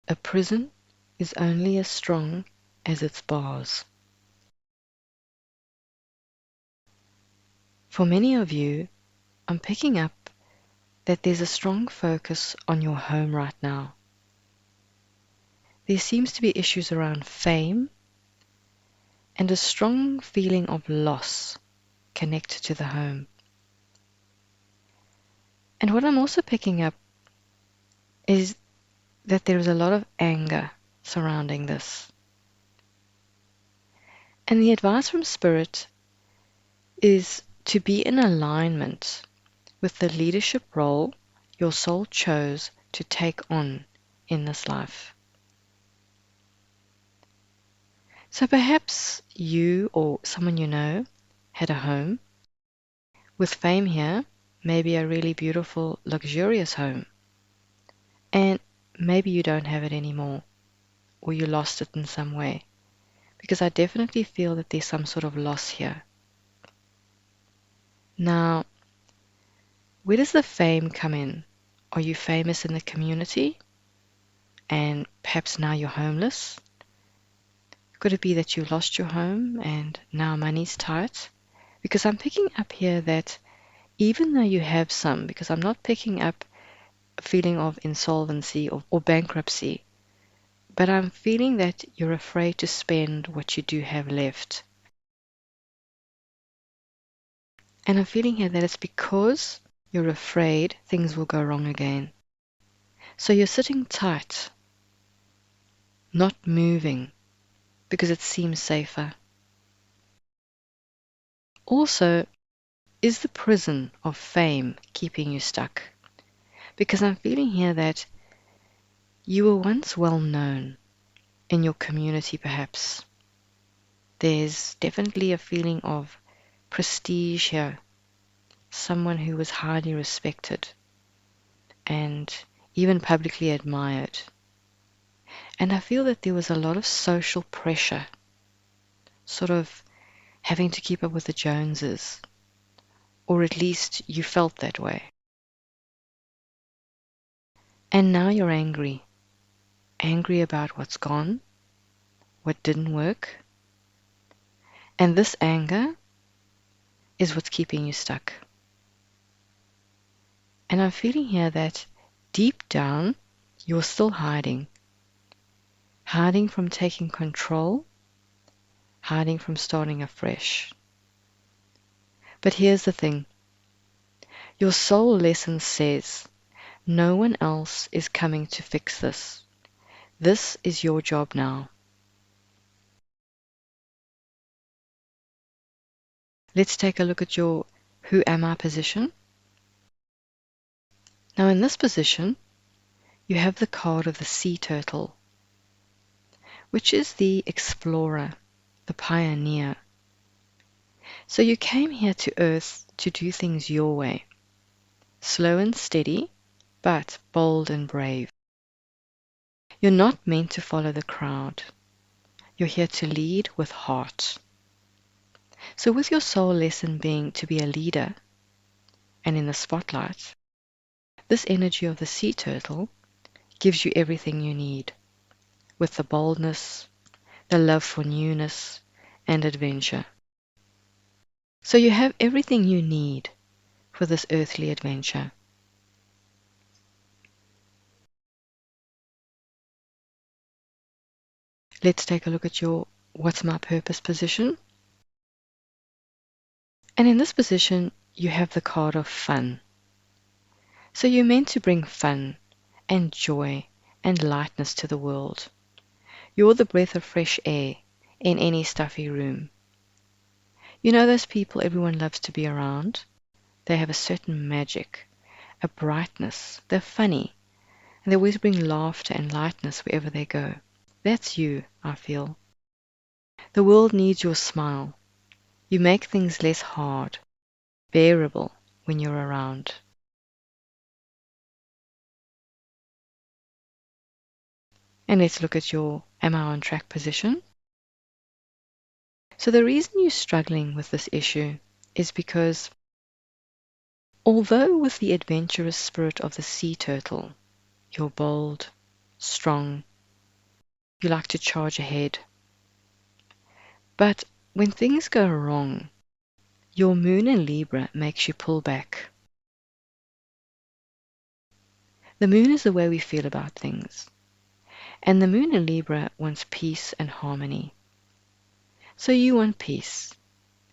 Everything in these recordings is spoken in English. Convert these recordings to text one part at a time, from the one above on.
A prison is only as strong as its bars. For many of you, I'm picking up that there's a strong focus on your home right now. There seems to be issues around fame and a strong feeling of loss connected to the home. And what I'm also picking up is that there is a lot of anger surrounding this. And the advice from Spirit is to be in alignment with the leadership role your soul chose to take on in this life. So perhaps you or someone you know had a home. With fame here, maybe a really beautiful, luxurious home. And maybe you don't have it anymore, or you lost it in some way. Because I definitely feel that there's some sort of loss here. Now, where does the fame come in? Are you famous in the community? And perhaps now you're homeless? Could it be that you lost your home and now money's tight? Because I'm picking up here that even though you have some, because I'm not picking up a feeling of insolvency or bankruptcy, but I'm feeling that you're afraid to spend what you do have left. And I'm feeling here that it's because you're afraid things will go wrong again. So you're sitting tight, not moving, because it seems safer. Also, is the prison of fame keeping you stuck? Because I'm feeling here that you were once well known in your community, perhaps. There's definitely a feeling of prestige here, someone who was highly respected and even publicly admired. And I feel that there was a lot of social pressure, sort of having to keep up with the Joneses, or at least you felt that way. And now you're angry about what's gone, what didn't work, and this anger is what's keeping you stuck. And I'm feeling here that deep down, you're still hiding from taking control, hiding from starting afresh. But here's the thing. Your soul lesson says, no one else is coming to fix this. This is your job now. Let's take a look at your who am I position. Now in this position, you have the card of the sea turtle, which is the explorer, the pioneer. So you came here to Earth to do things your way, slow and steady, but bold and brave. You're not meant to follow the crowd. You're here to lead with heart. So with your soul lesson being to be a leader and in the spotlight, this energy of the sea turtle gives you everything you need, with the boldness, the love for newness, and adventure. So you have everything you need for this earthly adventure. Let's take a look at your what's my purpose position. And in this position, you have the card of fun. So you're meant to bring fun and joy and lightness to the world. You're the breath of fresh air in any stuffy room. You know those people everyone loves to be around? They have a certain magic, a brightness. They're funny, and they always bring laughter and lightness wherever they go. That's you, I feel. The world needs your smile. You make things less hard, bearable when you're around. And let's look at your am I on track position. So the reason you're struggling with this issue is because although with the adventurous spirit of the sea turtle, you're bold, strong, You like to charge ahead. But when things go wrong, your moon in Libra makes you pull back. The moon is the way we feel about things. And the moon in Libra wants peace and harmony. So you want peace.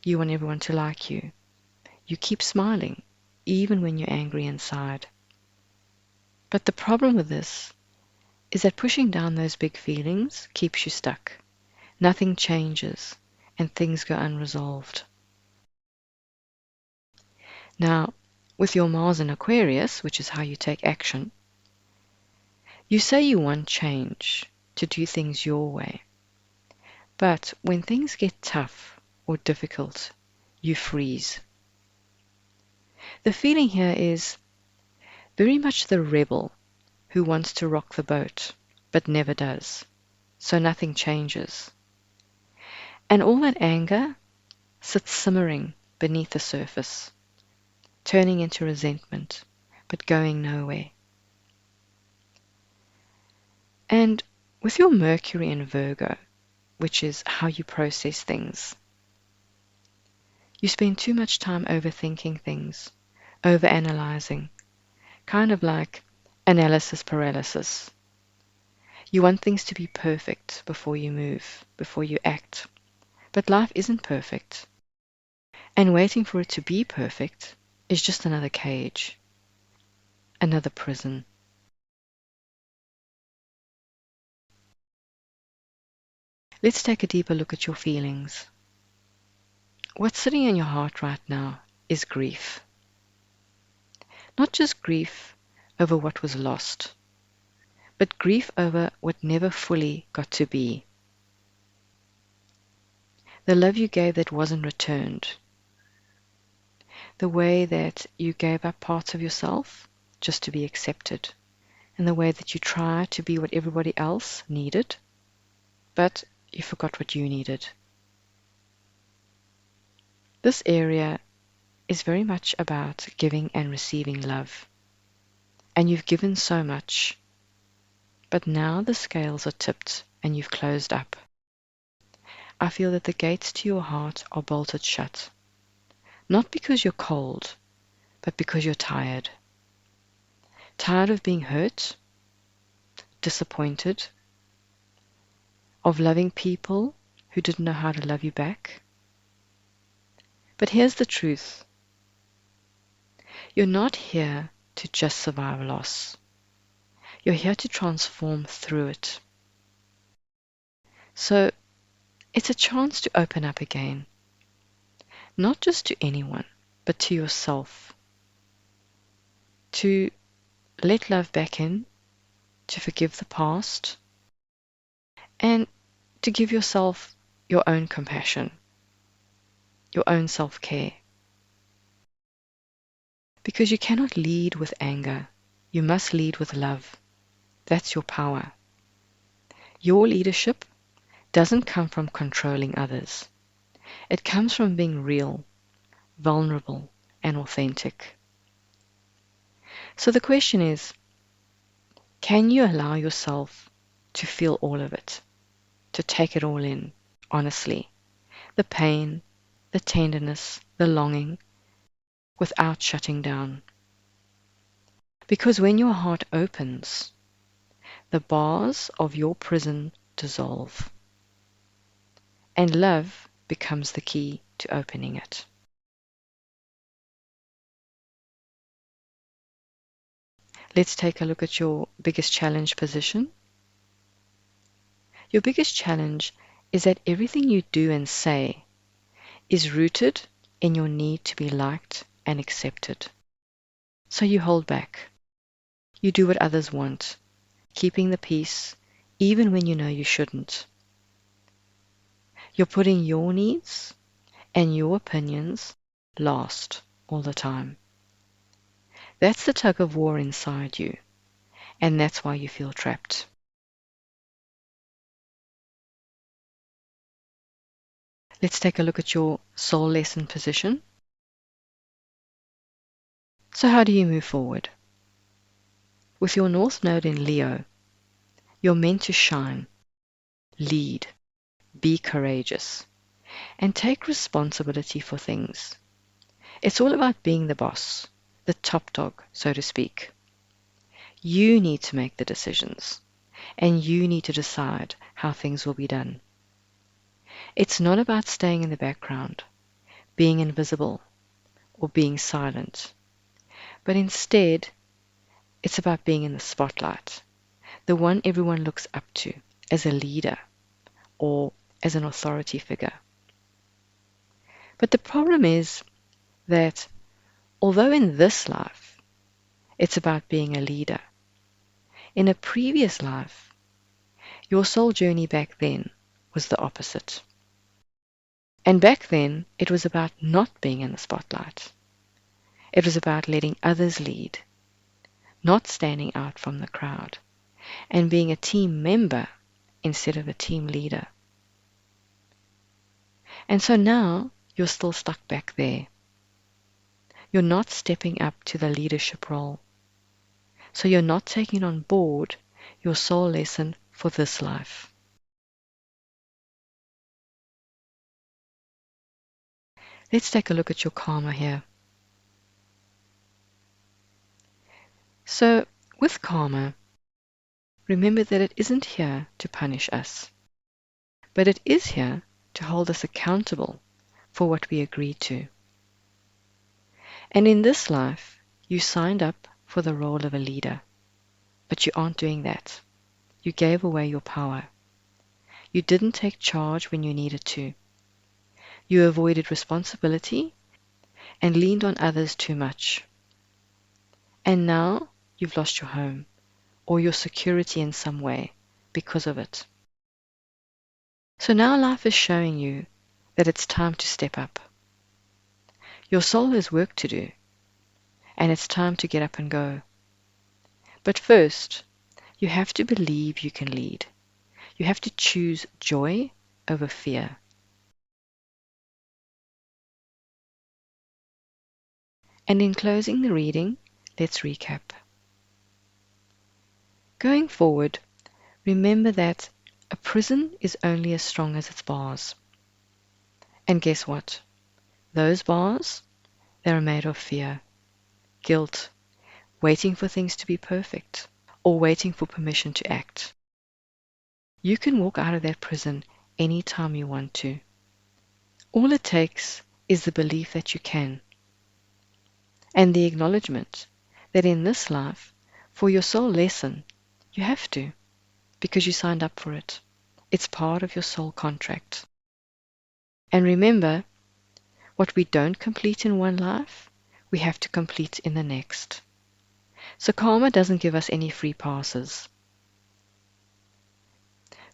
You want everyone to like you. You keep smiling, even when you're angry inside. But the problem with this is that pushing down those big feelings keeps you stuck. Nothing changes, and things go unresolved. Now, with your Mars in Aquarius, which is how you take action, you say you want change, to do things your way. But when things get tough or difficult, you freeze. The feeling here is very much the rebel who wants to rock the boat, but never does. So nothing changes. And all that anger sits simmering beneath the surface, turning into resentment, but going nowhere. And with your Mercury in Virgo, which is how you process things, you spend too much time overthinking things, overanalyzing, kind of like analysis paralysis. You want things to be perfect before you move, before you act. But life isn't perfect. And waiting for it to be perfect is just another cage, another prison. Let's take a deeper look at your feelings. What's sitting in your heart right now is grief. Not just grief over what was lost, but grief over what never fully got to be. The love you gave that wasn't returned. The way that you gave up parts of yourself just to be accepted. And the way that you tried to be what everybody else needed, but you forgot what you needed. This area is very much about giving and receiving love. And you've given so much, but now the scales are tipped and you've closed up. I feel that the gates to your heart are bolted shut. Not because you're cold, but because you're tired. Tired of being hurt, disappointed, of loving people who didn't know how to love you back. But here's the truth. You're not here to just survive loss. You're here to transform through it. So it's a chance to open up again. Not just to anyone, but to yourself. To let love back in, to forgive the past, and to give yourself your own compassion, your own self-care. Because you cannot lead with anger. You must lead with love. That's your power. Your leadership doesn't come from controlling others. It comes from being real, vulnerable, and authentic. So the question is, can you allow yourself to feel all of it, to take it all in, honestly? The pain, the tenderness, the longing, without shutting down. Because when your heart opens, the bars of your prison dissolve, and love becomes the key to opening it. Let's take a look at your biggest challenge position. Your biggest challenge is that everything you do and say is rooted in your need to be liked and accepted. So you hold back. You do what others want, keeping the peace even when you know you shouldn't. You're putting your needs and your opinions last all the time. That's the tug of war inside you, and that's why you feel trapped. Let's take a look at your soul lesson position. So how do you move forward? With your North Node in Leo, you're meant to shine. Lead, be courageous, and take responsibility for things. It's all about being the boss, the top dog, so to speak. You need to make the decisions, and you need to decide how things will be done. It's not about staying in the background, being invisible, or being silent, but instead, it's about being in the spotlight, the one everyone looks up to as a leader or as an authority figure. But the problem is that although in this life it's about being a leader, in a previous life, your soul journey back then was the opposite. And back then, it was about not being in the spotlight. It was about letting others lead, not standing out from the crowd, and being a team member instead of a team leader. And so now you're still stuck back there. You're not stepping up to the leadership role. So you're not taking on board your soul lesson for this life. Let's take a look at your karma here. So, with karma, remember that it isn't here to punish us, but it is here to hold us accountable for what we agreed to. And in this life, you signed up for the role of a leader, but you aren't doing that. You gave away your power. You didn't take charge when you needed to. You avoided responsibility and leaned on others too much. And now you've lost your home or your security in some way because of it. So now life is showing you that it's time to step up. Your soul has work to do, and it's time to get up and go. But first, you have to believe you can lead. You have to choose joy over fear. And in closing the reading, let's recap. Going forward, remember that a prison is only as strong as its bars. And guess what? Those bars, they're made of fear, guilt, waiting for things to be perfect, or waiting for permission to act. You can walk out of that prison anytime you want to. All it takes is the belief that you can, and the acknowledgement that in this life, for your soul lesson, you have to, because you signed up for it. It's part of your soul contract. And remember, what we don't complete in one life, we have to complete in the next. So karma doesn't give us any free passes.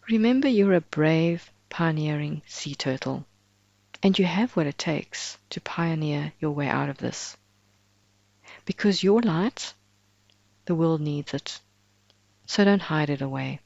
Remember, you're a brave, pioneering sea turtle, and you have what it takes to pioneer your way out of this. Because your light, the world needs it. So don't hide it away.